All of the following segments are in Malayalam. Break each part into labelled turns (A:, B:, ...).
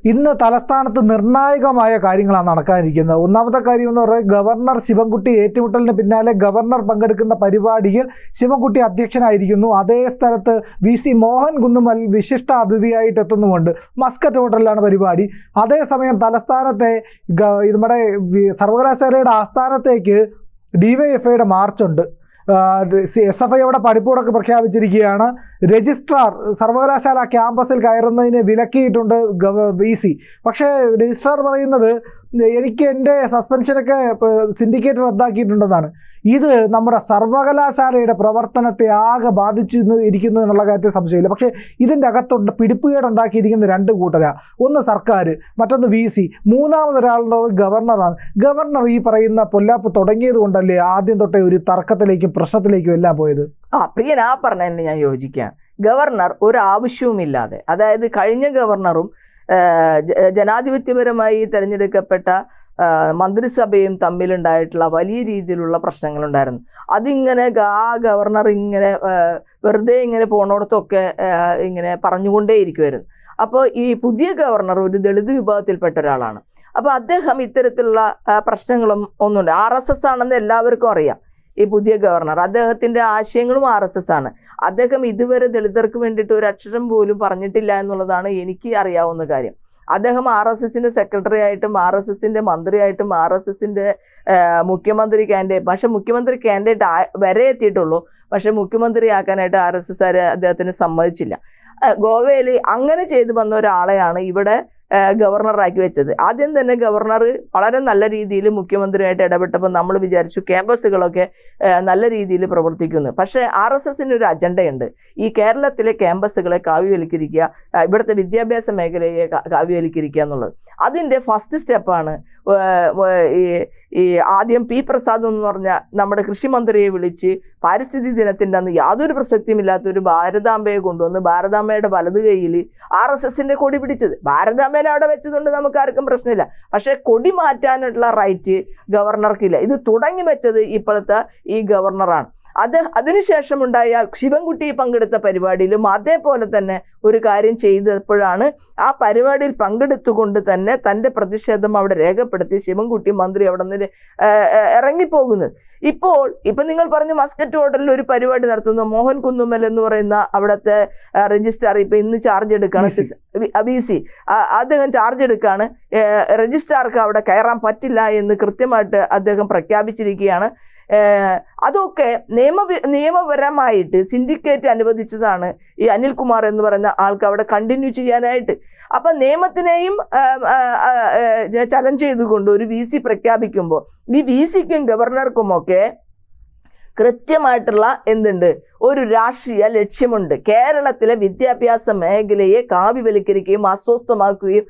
A: ഇന്ന് തലസ്ഥാനത്ത് നിർണായകമായ കാര്യങ്ങളാണ് നടക്കാനിരിക്കുന്നത്. ഒന്നാമത്തെ കാര്യം എന്ന് പറയുന്നത് ഗവർണർ ശിവൻകുട്ടി ഏറ്റുമുട്ടലിന് പിന്നാലെ ഗവർണർ പങ്കെടുക്കുന്ന പരിപാടിയിൽ ശിവൻകുട്ടി അധ്യക്ഷനായിരിക്കുന്നു. അതേ സ്ഥലത്ത് VC മോഹൻ കുന്നുമൽ വിശിഷ്ട അതിഥിയായിട്ട് എത്തുന്നുമുണ്ട്. മസ്കറ്റ് ഹോട്ടലിലാണ് പരിപാടി. അതേസമയം തലസ്ഥാനത്തെ നമ്മുടെ സർവകലാശാലയുടെ ആസ്ഥാനത്തേക്ക് DYFIയുടെ മാർച്ചുണ്ട്. SFI അവിടെ പണിപ്പുറക്ക് പ്രഖ്യാപിച്ചിരിക്കുകയാണ്. രജിസ്ട്രാർ സർവകലാശാല ക്യാമ്പസിൽ കയറുന്നതിന് വിലക്കിയിട്ടുണ്ട് VC. പക്ഷേ രജിസ്ട്രാർ പറയുന്നത് എനിക്ക് എൻ്റെ സസ്പെൻഷനൊക്കെ സിൻഡിക്കേറ്റ് റദ്ദാക്കിയിട്ടുണ്ടെന്നാണ്. ഇത് നമ്മുടെ സർവകലാശാലയുടെ പ്രവർത്തനത്തെ ആകെ ഇരിക്കുന്നു എന്നുള്ള കാര്യത്തിൽ സംശയമില്ല. പക്ഷേ ഇതിൻ്റെ അകത്തുണ്ട് പിടിപ്പുകേടുണ്ടാക്കിയിരിക്കുന്ന രണ്ട് കൂട്ടരാ. ഒന്ന് സർക്കാർ, മറ്റൊന്ന് VC, മൂന്നാമതൊരാളുടെ ഗവർണറാണ്. ഗവർണർ ഈ പറയുന്ന പൊല്ലാപ്പ് തുടങ്ങിയത് കൊണ്ടല്ലേ ആദ്യം തൊട്ടേ ഒരു തർക്കത്തിലേക്കും പ്രശ്നത്തിലേക്കും എല്ലാം പോയത്.
B: പ്രിയൻ ആ പറഞ്ഞതിന് ഞാൻ യോജിക്കാം. ഗവർണർ ഒരു ആവശ്യവുമില്ലാതെ, അതായത് കഴിഞ്ഞ ഗവർണറും ജനാധിപത്യപരമായി തിരഞ്ഞെടുക്കപ്പെട്ട മന്ത്രിസഭയും തമ്മിലുണ്ടായിട്ടുള്ള വലിയ രീതിയിലുള്ള പ്രശ്നങ്ങളുണ്ടായിരുന്നു. അതിങ്ങനെ ഗവർണർ ഇങ്ങനെ വെറുതെ ഇങ്ങനെ പോണോടത്തൊക്കെ ഇങ്ങനെ പറഞ്ഞുകൊണ്ടേയിരിക്കുമായിരുന്നു. അപ്പോൾ ഈ പുതിയ ഗവർണർ ഒരു ദളിത് വിഭാഗത്തിൽപ്പെട്ട ഒരാളാണ്. അപ്പോൾ അദ്ദേഹം ഇത്തരത്തിലുള്ള പ്രശ്നങ്ങളും ഒന്നുണ്ട്. RSS ആണെന്ന് എല്ലാവർക്കും അറിയാം. ഈ പുതിയ ഗവർണർ, അദ്ദേഹത്തിൻ്റെ ആശയങ്ങളും RSS ആണ്. അദ്ദേഹം ഇതുവരെ ദളിതർക്ക് വേണ്ടിയിട്ട് ഒരു അക്ഷരം പോലും പറഞ്ഞിട്ടില്ല എന്നുള്ളതാണ് എനിക്ക് അറിയാവുന്ന കാര്യം. അദ്ദേഹം RSSന്റെ സെക്രട്ടറി ആയിട്ടും RSSന്റെ മന്ത്രിയായിട്ടും RSSന്റെ മുഖ്യമന്ത്രി കാൻഡിഡേറ്റ്, പക്ഷെ മുഖ്യമന്ത്രി കാൻഡിഡേറ്റ് വരെ എത്തിയിട്ടുള്ളൂ. പക്ഷെ മുഖ്യമന്ത്രിയാക്കാനായിട്ട് RSS അദ്ദേഹത്തിന് സമ്മതിച്ചില്ല. ഗോവയിൽ അങ്ങനെ ചെയ്തു വന്ന ഒരാളെയാണ് ഇവിടെ ഗവർണറാക്കി വെച്ചത്. ആദ്യം തന്നെ ഗവർണർ വളരെ നല്ല രീതിയിൽ മുഖ്യമന്ത്രിയായിട്ട് ഇടപെട്ടപ്പോൾ നമ്മൾ വിചാരിച്ചു ക്യാമ്പസുകളൊക്കെ നല്ല രീതിയിൽ പ്രവർത്തിക്കുന്നു. പക്ഷേ RSSന് ഒരു അജണ്ടയുണ്ട്. ഈ കേരളത്തിലെ ക്യാമ്പസുകളെ കാവ്യവൽക്കരിക്കുക, ഇവിടുത്തെ വിദ്യാഭ്യാസ മേഖലയെ കാവ്യവൽക്കരിക്കുക എന്നുള്ളത്. അതിൻ്റെ ഫസ്റ്റ് സ്റ്റെപ്പാണ് ഈ ആദ്യം P. പ്രസാദ് എന്ന് പറഞ്ഞ നമ്മുടെ കൃഷിമന്ത്രിയെ വിളിച്ച് പാരിസ്ഥിതിക ദിനത്തിൻ്റെ അന്ന് യാതൊരു പ്രസക്തിയുമില്ലാത്ത ഒരു ഭാരതാംബയെ കൊണ്ടുവന്ന് ഭാരതാംബയുടെ വലതു കൈയിൽ RSSന്റെ കൊടി പിടിച്ചത്. ഭാരതാംബേനെ അവിടെ വെച്ചതുകൊണ്ട് നമുക്ക് ആർക്കും പ്രശ്നമില്ല. പക്ഷെ കൊടി മാറ്റാനുള്ള റൈറ്റ് ഗവർണർക്കില്ല. ഇത് തുടങ്ങി വെച്ചത് ഇപ്പോഴത്തെ ഈ ഗവർണറാണ്. അതിനുശേഷം ഉണ്ടായ ശിവൻകുട്ടി പങ്കെടുത്ത പരിപാടിയിലും അതേപോലെ തന്നെ ഒരു കാര്യം ചെയ്തപ്പോഴാണ് ആ പരിപാടിയിൽ പങ്കെടുത്തുകൊണ്ട് തന്നെ തൻ്റെ പ്രതിഷേധം അവിടെ രേഖപ്പെടുത്തി ശിവൻകുട്ടി മന്ത്രി അവിടെ നിന്ന് ഇറങ്ങിപ്പോകുന്നത്. ഇപ്പൊ നിങ്ങൾ പറഞ്ഞു മസ്കറ്റ് ഹോട്ടലിൽ ഒരു പരിപാടി നടത്തുന്നു. മോഹൻ കുന്നുമൽ എന്ന് പറയുന്ന അവിടുത്തെ രജിസ്ട്രാർ ഇപ്പൊ ഇന്ന് ചാർജ് എടുക്കാണ്, VC അദ്ദേഹം ചാർജ് എടുക്കാണ്. രജിസ്ട്രാർക്ക് അവിടെ കയറാൻ പറ്റില്ല എന്ന് കൃത്യമായിട്ട് അദ്ദേഹം പ്രഖ്യാപിച്ചിരിക്കുകയാണ്. അതൊക്കെ നിയമപരമായിട്ട് സിൻഡിക്കേറ്റ് അനുവദിച്ചതാണ് ഈ അനിൽകുമാർ എന്ന് പറയുന്ന ആൾക്ക് അവിടെ കണ്ടിന്യൂ ചെയ്യാനായിട്ട്. അപ്പൊ നിയമത്തിനെയും ചലഞ്ച് ചെയ്തുകൊണ്ട് ഒരു VC പ്രഖ്യാപിക്കുമ്പോൾ ഈ VCക്കും ഗവർണർക്കുമൊക്കെ കൃത്യമായിട്ടുള്ള എന്തുണ്ട്, ഒരു രാഷ്ട്രീയ ലക്ഷ്യമുണ്ട്. കേരളത്തിലെ വിദ്യാഭ്യാസ മേഖലയെ കാവ്യവൽക്കരിക്കുകയും അസ്വസ്ഥമാക്കുകയും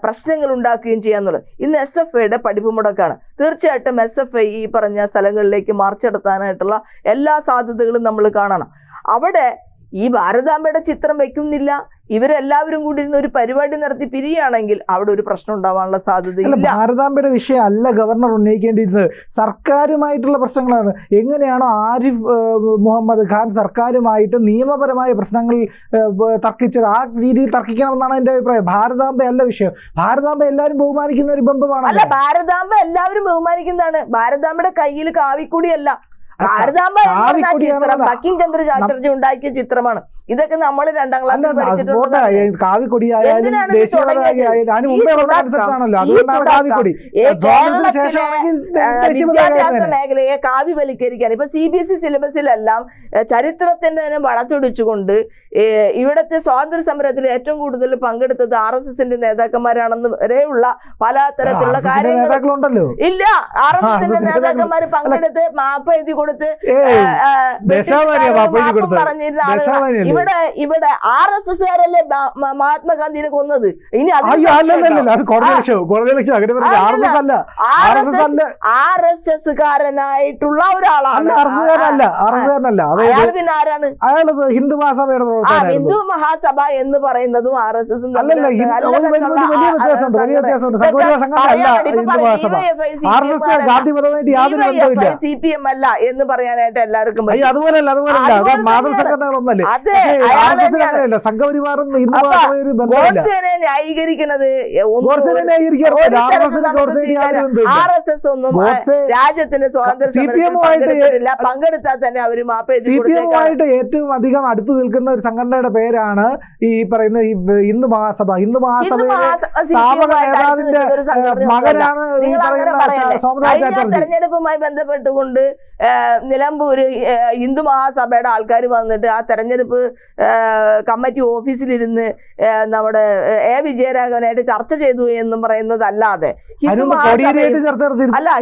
B: പ്രശ്നങ്ങൾ ഉണ്ടാക്കുകയും ചെയ്യാന്നുള്ളത്. ഇന്ന് SFIയുടെ പഠിപ്പ് മുടക്കാണ്. തീർച്ചയായിട്ടും SFI ഈ പറഞ്ഞ സ്ഥലങ്ങളിലേക്ക് മാർച്ച് നടത്താനായിട്ടുള്ള എല്ലാ സാധ്യതകളും നമ്മൾ കാണണം. അവിടെ ഈ ഭാരതാംബയുടെ ചിത്രം വെക്കുന്നില്ല. ഇവരെല്ലാവരും കൂടി ഇരുന്ന് ഒരു പരിപാടി നടത്തി പിരിയാണെങ്കിൽ അവിടെ ഒരു പ്രശ്നം ഉണ്ടാവാനുള്ള സാധ്യതയില്ല.
A: ഭാരതാംബയുടെ വിഷയം അല്ല ഗവർണർ ഉന്നയിക്കേണ്ടിയിരുന്നത്, സർക്കാരുമായിട്ടുള്ള പ്രശ്നങ്ങളാണ്. എങ്ങനെയാണോ ആരിഫ് മുഹമ്മദ് ഖാൻ സർക്കാരുമായിട്ട് നിയമപരമായ പ്രശ്നങ്ങൾ തർക്കിച്ചത് ആ രീതിയിൽ തർക്കിക്കണമെന്നാണ് എൻ്റെ അഭിപ്രായം. ഭാരതാംബ അല്ല വിഷയം. ഭാരതാംബ എല്ലാവരും ബഹുമാനിക്കുന്ന ഒരു ബിംബമാണ്.
B: അല്ല, ഭാരതാംബ എല്ലാവരും ബഹുമാനിക്കുന്നതാണ്. ഭാരതാംബയുടെ കയ്യിൽ കാവിക്കൊടിയല്ല. ഭാരതാംബ ചിത്രം ബങ്കിം ചന്ദ്ര ചാറ്റർജി ഉണ്ടാക്കിയ ചിത്രമാണ്. ഇതൊക്കെ നമ്മൾ 2ാം ക്ലാസ്സിൽ പഠിച്ചിട്ടുണ്ട്. വിദ്യാഭ്യാസ മേഖലയെ കാവ്യവൽക്കരിക്കാൻ ഇപ്പൊ CBSE സിലബസിലെല്ലാം ചരിത്രത്തിന്റെ വളച്ചൊടിച്ചുകൊണ്ട് ഇവിടുത്തെ സ്വാതന്ത്ര്യ സമരത്തിൽ ഏറ്റവും കൂടുതൽ പങ്കെടുത്തത് RSSന്റെ നേതാക്കന്മാരാണെന്ന് വരെയുള്ള പല തരത്തിലുള്ള കാര്യങ്ങളുണ്ടല്ലോ. ഇല്ല, RSSന്റെ നേതാക്കന്മാർ പങ്കെടുത്ത് മാപ്പ് എഴുതി കൊടുത്ത് പറഞ്ഞിരുന്ന ആളുകൾ ഇവിടെ RSSകാരല്ലേ മഹാത്മാഗാന്ധിനെ കൊന്നത്. ഇനി RSSകാരനായിട്ടുള്ള ഒരാളാണ്. പിന്നെ ആരാണ്?
A: ഹിന്ദു
B: മഹാസഭ എന്ന് പറയുന്നതും RSS CPM അല്ല എന്ന് പറയാനായിട്ട് എല്ലാവർക്കും പറ്റും.
A: അതുപോലെയല്ല മാതൃസംഘടനകളൊന്നല്ലേ,
B: അതെ,
A: അങ്ങനെയല്ല. സംഘപരിവാറും
B: ഗോഡ്സേനെ ന്യായീകരിക്കുന്നത് RSS ഒന്നും രാജ്യത്തിന്റെ സ്വാതന്ത്ര്യത്തില്ല, പങ്കെടുത്താൽ തന്നെ അവര്
A: CPM-ആയിട്ട് ഏറ്റവും അധികം അടുത്ത് നിൽക്കുന്ന ഒരു സംഘടനയുടെ പേരാണ് ഈ പറയുന്ന ഈ ഹിന്ദു മഹാസഭ. ഹിന്ദു മഹാസഭയുടെ സ്ഥാപക നേതാവിന്റെ മകനാണ് ഈ പറയുന്ന സോമനാഥ് ചാറ്റർജി.
B: തെരഞ്ഞെടുപ്പുമായി ബന്ധപ്പെട്ടുകൊണ്ട് നിലമ്പൂര് ഹിന്ദു മഹാസഭയുടെ ആൾക്കാർ വന്നിട്ട് ആ തെരഞ്ഞെടുപ്പ് കമ്മിറ്റി ഓഫീസിലിരുന്ന് നമ്മുടെ വിജയരാഘവനായിട്ട് ചർച്ച ചെയ്തു എന്നും പറയുന്നതല്ലാതെ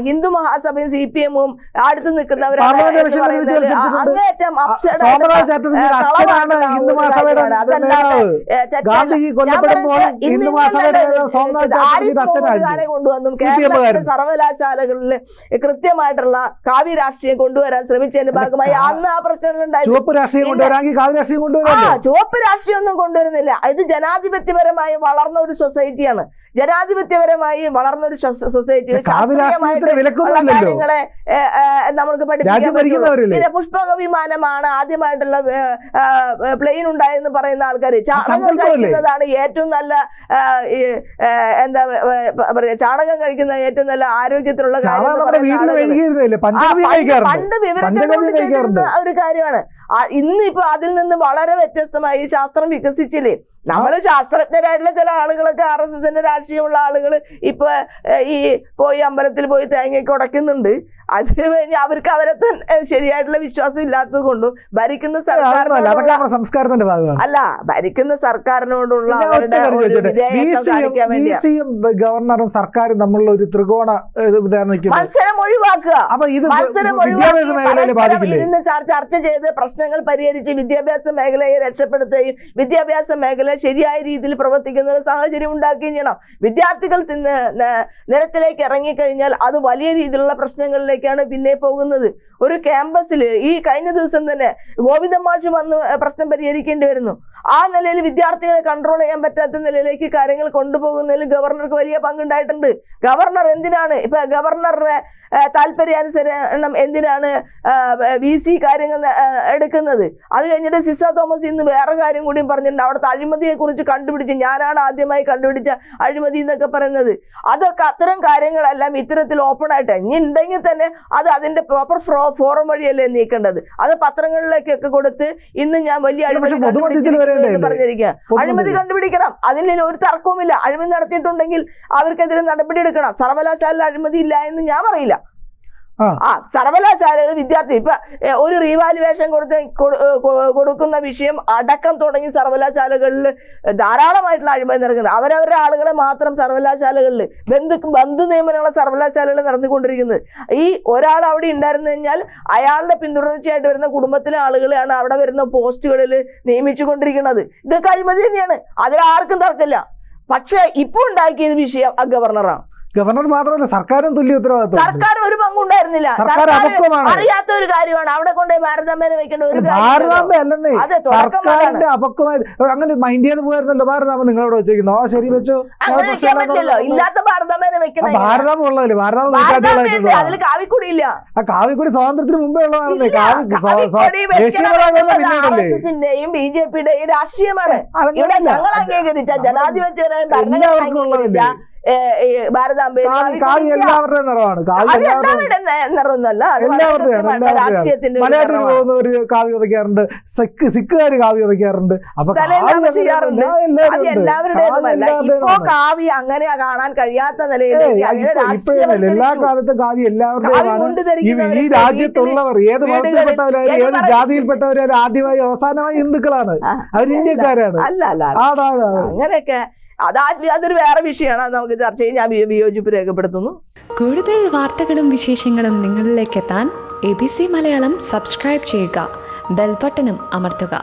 B: ഹിന്ദു മഹാസഭയും CPM-ഉം അടുത്ത് നിൽക്കുന്നവരാണ്. കൊണ്ടുവന്നും കേരളത്തിലെ സർവകലാശാലകളിൽ കൃത്യമായിട്ടുള്ള കാവ്യ രാഷ്ട്രീയം കൊണ്ടുവരാൻ ശ്രമിച്ചതിന്റെ ഭാഗമായി അന്ന് ആ പ്രശ്നങ്ങൾ ഉണ്ടായി.
A: ചുവപ്പ് രാഷ്ട്രീയം
B: ചുവപ്പ് രാഷ്ട്രീയം ഒന്നും കൊണ്ടുവരുന്നില്ല. ഇത് ജനാധിപത്യപരമായി വളർന്ന ഒരു സൊസൈറ്റിയാണ്. ജനാധിപത്യപരമായി വളർന്ന ഒരു സൊസൈറ്റി കാര്യങ്ങളെ നമുക്ക് പഠിപ്പിക്കാൻ പറ്റും. പിന്നെ പുഷ്പക വിമാനമാണ് ആദ്യമായിട്ടുള്ള പ്ലെയിൻ ഉണ്ടായെന്ന് പറയുന്ന ആൾക്കാർ ചാണകം കഴിക്കുന്നതാണ് ഏറ്റവും നല്ല എന്താ പറയാ, ചാണകം കഴിക്കുന്ന ഏറ്റവും നല്ല ആരോഗ്യത്തിലുള്ള കാര്യം പണ്ട് വിവരം ഒരു കാര്യമാണ്. ഇന്നിപ്പോ അതിൽ നിന്ന് വളരെ വ്യത്യസ്തമായി ശാസ്ത്രം വികസിച്ചില്ലേ. നമ്മള് ശാസ്ത്രജ്ഞരായിട്ടുള്ള ചില ആളുകളൊക്കെ RSSന്റെ രാഷ്ട്രീയമുള്ള ആളുകൾ ഇപ്പൊ ഈ പോയി അമ്പലത്തിൽ പോയി തേങ്ങയൊക്കെ ഉടക്കുന്നുണ്ട്. അത് കഴിഞ്ഞ് അവർക്ക് അവരെ തന്നെ ശരിയായിട്ടുള്ള വിശ്വാസം ഇല്ലാത്തത് കൊണ്ടും ഭരിക്കുന്ന
A: സംസ്കാരത്തിന്റെ ഭാഗമാണ്.
B: അല്ല, ഭരിക്കുന്ന സർക്കാരിനോടുള്ള അവരുടെ കാണിക്കാൻ വേണ്ടി
A: ഗവർണറും സർക്കാരും തമ്മിലുള്ള ഒരു ത്രികോണ
B: മത്സരം ഒഴിവാക്കുക.
A: ഇരുന്ന്
B: ചർച്ച ചെയ്ത് പ്രശ്നങ്ങൾ പരിഹരിച്ച് വിദ്യാഭ്യാസ മേഖലയെ രക്ഷപ്പെടുത്തുകയും വിദ്യാഭ്യാസ മേഖല ശരിയായ രീതിയിൽ പ്രവർത്തിക്കുന്ന ഒരു സാഹചര്യം ഉണ്ടാക്കുകയും ചെയ്യണം. വിദ്യാർത്ഥികൾ നിരത്തിലേക്ക് ഇറങ്ങിക്കഴിഞ്ഞാൽ അത് വലിയ രീതിയിലുള്ള പ്രശ്നങ്ങളിലേക്കാണ് പിന്നെ പോകുന്നത്. ഒരു ക്യാമ്പസിൽ ഈ കഴിഞ്ഞ ദിവസം തന്നെ ഗോവിന്ദൻ മാഷ് വന്ന് പ്രശ്നം പരിഹരിക്കേണ്ടി വരുന്നു. ആ നിലയിൽ വിദ്യാർത്ഥികളെ കൺട്രോൾ ചെയ്യാൻ പറ്റാത്ത നിലയിലേക്ക് കാര്യങ്ങൾ കൊണ്ടുപോകുന്നതിൽ ഗവർണർക്ക് വലിയ പങ്കുണ്ടായിട്ടുണ്ട്. ഗവർണർ എന്തിനാണ് ഇപ്പൊ ഗവർണറുടെ താല്പര്യാനുസരണം എന്തിനാണ് VC കാര്യങ്ങൾ എടുക്കുന്നത്? അത് കഴിഞ്ഞിട്ട് സിസ തോമസ് ഇന്ന് വേറെ കാര്യം കൂടിയും പറഞ്ഞിട്ടുണ്ട്. അവിടുത്തെ അഴിമതിയെ കുറിച്ച് കണ്ടുപിടിച്ച് ഞാനാണ് ആദ്യമായി കണ്ടുപിടിച്ച അഴിമതി എന്നൊക്കെ പറയുന്നത്. അതൊക്കെ അത്തരം കാര്യങ്ങളെല്ലാം ഇത്തരത്തിൽ ഓപ്പൺ ആയിട്ട് ഇനി ഉണ്ടെങ്കിൽ തന്നെ അത് അതിന്റെ പ്രോപ്പർ ഫോറം വഴിയല്ലേ നീക്കേണ്ടത്. അത് പത്രങ്ങളിലേക്കൊക്കെ കൊടുത്ത് ഇന്ന് ഞാൻ വലിയ അഴിമതി പറഞ്ഞിരിക്കുക. അഴിമതി കണ്ടുപിടിക്കണം, അതിൽ ഒരു തർക്കവുമില്ല. അഴിമതി നടത്തിയിട്ടുണ്ടെങ്കിൽ അവർക്കെതിരെ നടപടി എടുക്കണം. സർവകലാശാല അഴിമതി ഇല്ല എന്ന് ഞാൻ പറയില്ല. സർവകലാശാലകൾ വിദ്യാർത്ഥി ഇപ്പൊ ഒരു റീവാലുവേഷൻ കൊടുക്കുന്ന വിഷയം അടക്കം തുടങ്ങി സർവകലാശാലകളിൽ ധാരാളമായിട്ടുള്ള അഴിമതി നടക്കുന്നത്. അവരവരുടെ ആളുകളെ മാത്രം സർവകലാശാലകളിൽ ബന്ധു നിയമനങ്ങളെ സർവകലാശാലകളിൽ നടന്നുകൊണ്ടിരിക്കുന്നത്. ഈ ഒരാൾ അവിടെ ഉണ്ടായിരുന്നു കഴിഞ്ഞാൽ അയാളുടെ പിന്തുടർച്ചയായിട്ട് വരുന്ന കുടുംബത്തിലെ ആളുകളെയാണ് അവിടെ വരുന്ന പോസ്റ്റുകളിൽ നിയമിച്ചു കൊണ്ടിരിക്കുന്നത്. ഇതൊക്കെ അഴിമതി തന്നെയാണ്, അതിൽ ആർക്കും തർക്കമില്ല. പക്ഷെ ഇപ്പൊ ഉണ്ടാക്കിയത് വിഷയം ആ ഗവർണറാണ്.
A: ഗവർണർ മാത്രമല്ല, സർക്കാരും തുല്യ ഉത്തരവാദിത്വം.
B: സർക്കാർ ഒരു പങ്കുണ്ടായിരുന്നില്ല. അറിയാത്ത ഒരു കാര്യമാണ് അവിടെ കൊണ്ടുപോയി ഭാരതാംബേനെ വെക്കേണ്ട ഒരു
A: ഭാരതാംബ അല്ലെന്നേ, സർക്കാരിന്റെ അപക്വമായി അങ്ങനെ മൈൻഡ് ചെയ്ത് പോയിരുന്നല്ലോ. ഭാരതാംബ നിങ്ങളോട് വെച്ചിരിക്കുന്നു, ശരി വെച്ചു.
B: ഇല്ലാത്ത ഭാരതാംബേനെ വെക്കണം.
A: ഭാരതാംബ ഉള്ളതല്ലേ, ഭാരതാംബ
B: അതിൽ കാവിക്കുടി ഇല്ല.
A: ആ കാവിക്കുടി സ്വാതന്ത്ര്യത്തിന് മുമ്പേ ഉള്ളതാണല്ലേ.
B: RSSന്റെയും BJP-യുടെയും രാഷ്ട്രീയമാണ് ഇവിടെ ഞങ്ങൾ അംഗീകരിച്ച ജനാധിപത്യപരമായ ഭരണഘടന ഭാരതാംബ
A: എല്ലാവരുടെ നിറമാണ്. മലയാറ്റൂർ പോകുന്ന ഒരു കാവ്യ വയ്ക്കാറുണ്ട്, സിഖുകാര് കാവ്യ വയ്ക്കാറുണ്ട്. അപ്പൊ
B: ഇപ്പോ കാവ്യ അങ്ങനെ കാണാൻ കഴിയാത്ത നിലയിൽ
A: എല്ലാ കാലത്തും കാവ്യ എല്ലാവരുടെയും. ഈ രാജ്യത്തുള്ളവർ ഏത് മതത്തിൽപ്പെട്ടവരായാലും ഏത് ജാതിയിൽപ്പെട്ടവരായാലും ആദ്യമായി അവസാനമായി ഹിന്ദുക്കളാണ്, അവർ ഇന്ത്യക്കാരാണ്.
B: അങ്ങനെയൊക്കെ അതൊരു വേറെ വിഷയമാണ്, നമുക്ക് ചർച്ച ചെയ്യാൻ ഞാൻ വിയോജിപ്പ് രേഖപ്പെടുത്തുന്നു.
C: കൂടുതൽ വാർത്തകളും വിശേഷങ്ങളും നിങ്ങളിലേക്ക് എത്താൻ ABC മലയാളം സബ്സ്ക്രൈബ് ചെയ്യുക, ബെൽ ബട്ടണും അമർത്തുക.